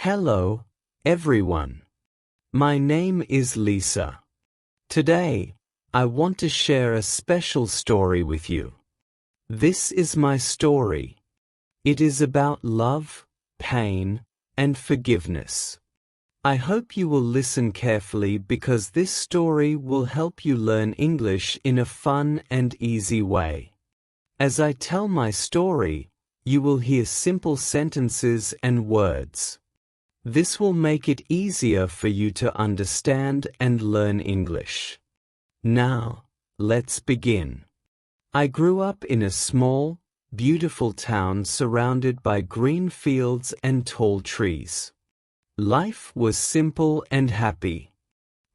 Hello, everyone. My name is Lisa. Today, I want to share a special story with you. This is my story. It is about love, pain, and forgiveness. I hope you will listen carefully because this story will help you learn English in a fun and easy way. As I tell my story, you will hear simple sentences and words. This will make it easier for you to understand and learn English. Now, let's begin. I grew up in a small, beautiful town surrounded by green fields and tall trees. Life was simple and happy.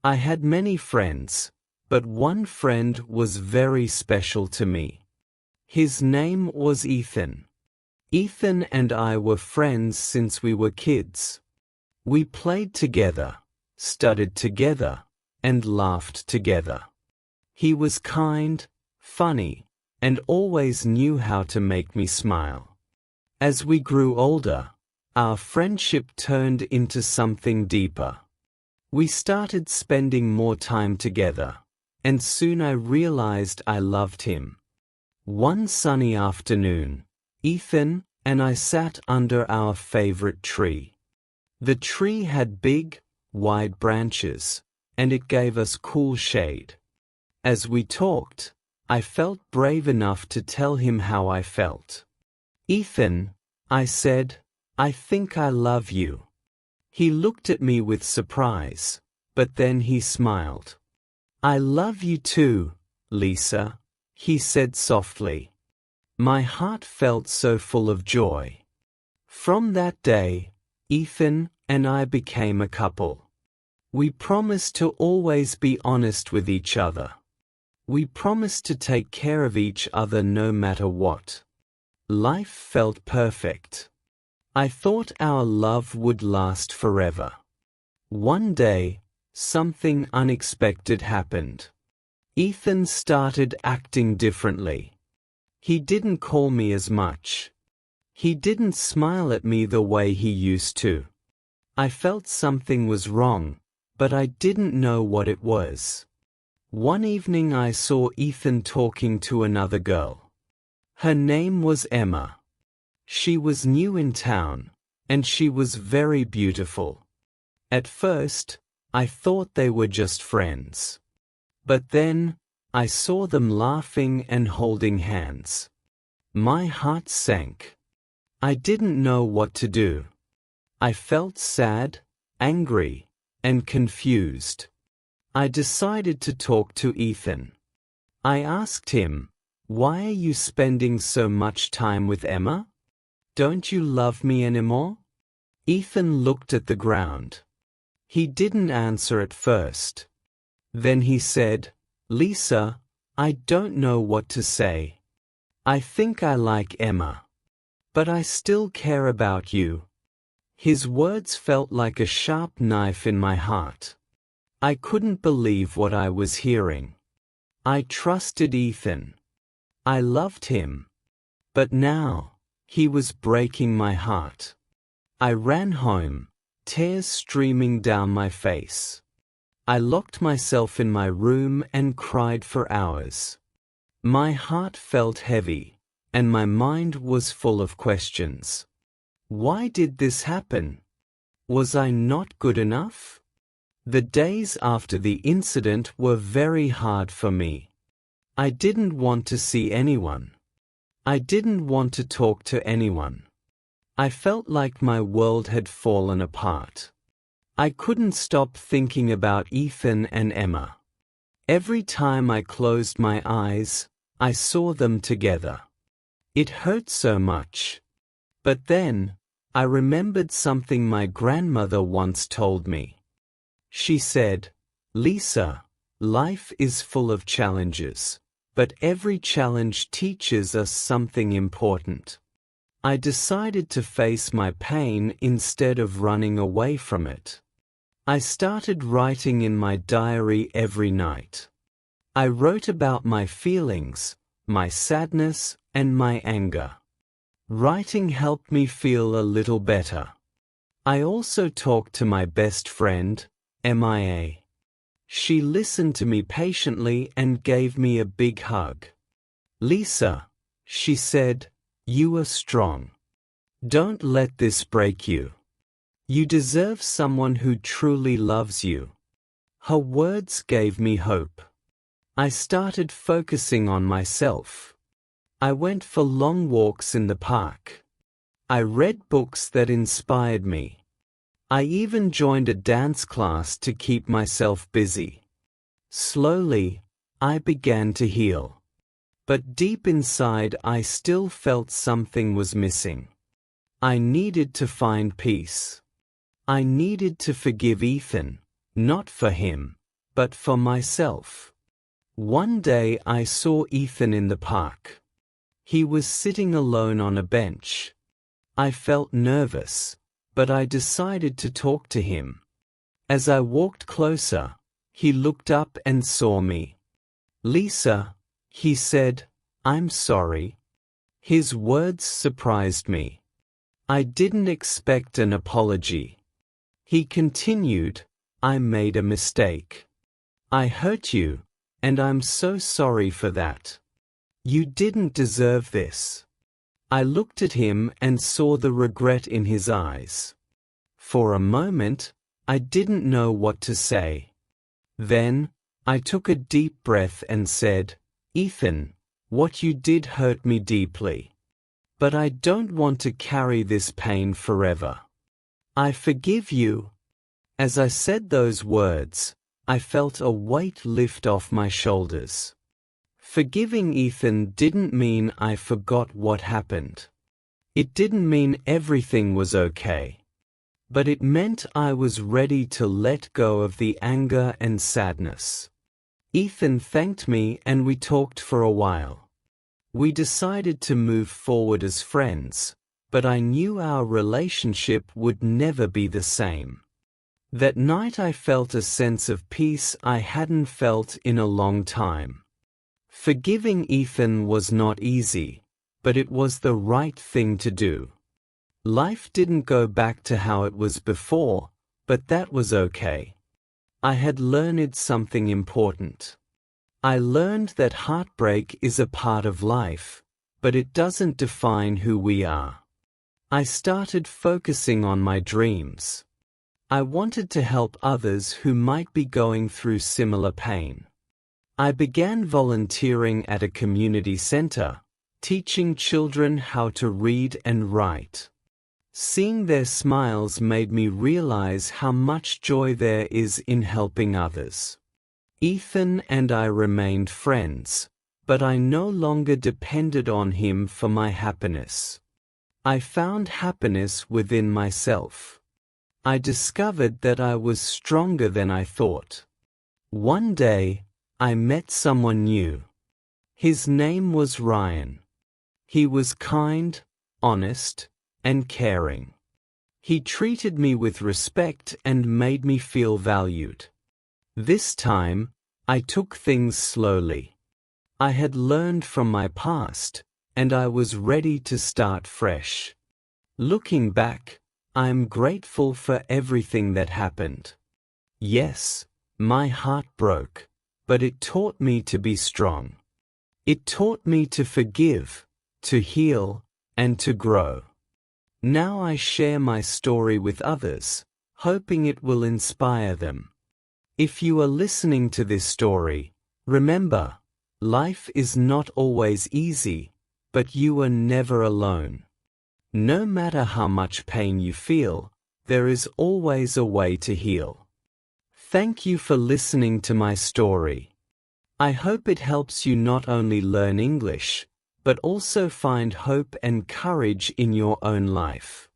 I had many friends, but one friend was very special to me. His name was Ethan. Ethan and I were friends since we were kids. We played together, studied together, and laughed together. He was kind, funny, and always knew how to make me smile. As we grew older, our friendship turned into something deeper. We started spending more time together, and soon I realized I loved him. One sunny afternoon, Ethan and I sat under our favorite tree. The tree had big, wide branches, and it gave us cool shade. As we talked, I felt brave enough to tell him how I felt. "Ethan," I said, "I think I love you." He looked at me with surprise, but then he smiled. "I love you too, Lisa," he said softly. My heart felt so full of joy. From that day, Ethan and I became a couple. We promised to always be honest with each other. We promised to take care of each other no matter what. Life felt perfect. I thought our love would last forever. One day, something unexpected happened. Ethan started acting differently. He didn't call me as much. He didn't smile at me the way he used to. I felt something was wrong, but I didn't know what it was. One evening I saw Ethan talking to another girl. Her name was Emma. She was new in town, and she was very beautiful. At first, I thought they were just friends. But then, I saw them laughing and holding hands. My heart sank. I didn't know what to do. I felt sad, angry, and confused. I decided to talk to Ethan. I asked him, "Why are you spending so much time with Emma? Don't you love me anymore?" Ethan looked at the ground. He didn't answer at first. Then he said, "Lisa, I don't know what to say. I think I like Emma. But I still care about you." His words felt like a sharp knife in my heart. I couldn't believe what I was hearing. I trusted Ethan. I loved him. But now, he was breaking my heart. I ran home, tears streaming down my face. I locked myself in my room and cried for hours. My heart felt heavy, and my mind was full of questions. Why did this happen? Was I not good enough? The days after the incident were very hard for me. I didn't want to see anyone. I didn't want to talk to anyone. I felt like my world had fallen apart. I couldn't stop thinking about Ethan and Emma. Every time I closed my eyes, I saw them together. It hurt so much. But then, I remembered something my grandmother once told me. She said, "Lisa, life is full of challenges, but every challenge teaches us something important." I decided to face my pain instead of running away from it. I started writing in my diary every night. I wrote about my feelings, my sadness, and my anger. Writing helped me feel a little better. I also talked to my best friend, Mia. She listened to me patiently and gave me a big hug. Lisa, she said, you are strong. Don't let this break you. You deserve someone who truly loves you. Her words gave me hope. I started focusing on myself. I went for long walks in the park. I read books that inspired me. I even joined a dance class to keep myself busy. Slowly, I began to heal. But deep inside I still felt something was missing. I needed to find peace. I needed to forgive Ethan, not for him, but for myself. One day I saw Ethan in the park. He was sitting alone on a bench. I felt nervous, but I decided to talk to him. As I walked closer, he looked up and saw me. Lisa, he said, I'm sorry. His words surprised me. I didn't expect an apology. He continued, I made a mistake. I hurt you, and I'm so sorry for that. You didn't deserve this. I looked at him and saw the regret in his eyes. For a moment, I didn't know what to say. Then, I took a deep breath and said, Ethan, what you did hurt me deeply. But I don't want to carry this pain forever. I forgive you. As I said those words, I felt a weight lift off my shoulders. Forgiving Ethan didn't mean I forgot what happened. It didn't mean everything was okay. But it meant I was ready to let go of the anger and sadness. Ethan thanked me and we talked for a while. We decided to move forward as friends, but I knew our relationship would never be the same. That night I felt a sense of peace I hadn't felt in a long time. Forgiving Ethan was not easy, but it was the right thing to do. Life didn't go back to how it was before, but that was okay. I had learned something important. I learned that heartbreak is a part of life, but it doesn't define who we are. I started focusing on my dreams. I wanted to help others who might be going through similar pain. I began volunteering at a community center, teaching children how to read and write. Seeing their smiles made me realize how much joy there is in helping others. Ethan and I remained friends, but I no longer depended on him for my happiness. I found happiness within myself. I discovered that I was stronger than I thought. One day, I met someone new. His name was Ryan. He was kind, honest, and caring. He treated me with respect and made me feel valued. This time, I took things slowly. I had learned from my past, and I was ready to start fresh. Looking back, I am grateful for everything that happened. Yes, my heart broke, but it taught me to be strong. It taught me to forgive, to heal, and to grow. Now I share my story with others, hoping it will inspire them. If you are listening to this story, remember, life is not always easy, but you are never alone. No matter how much pain you feel, there is always a way to heal. Thank you for listening to my story. I hope it helps you not only learn English, but also find hope and courage in your own life.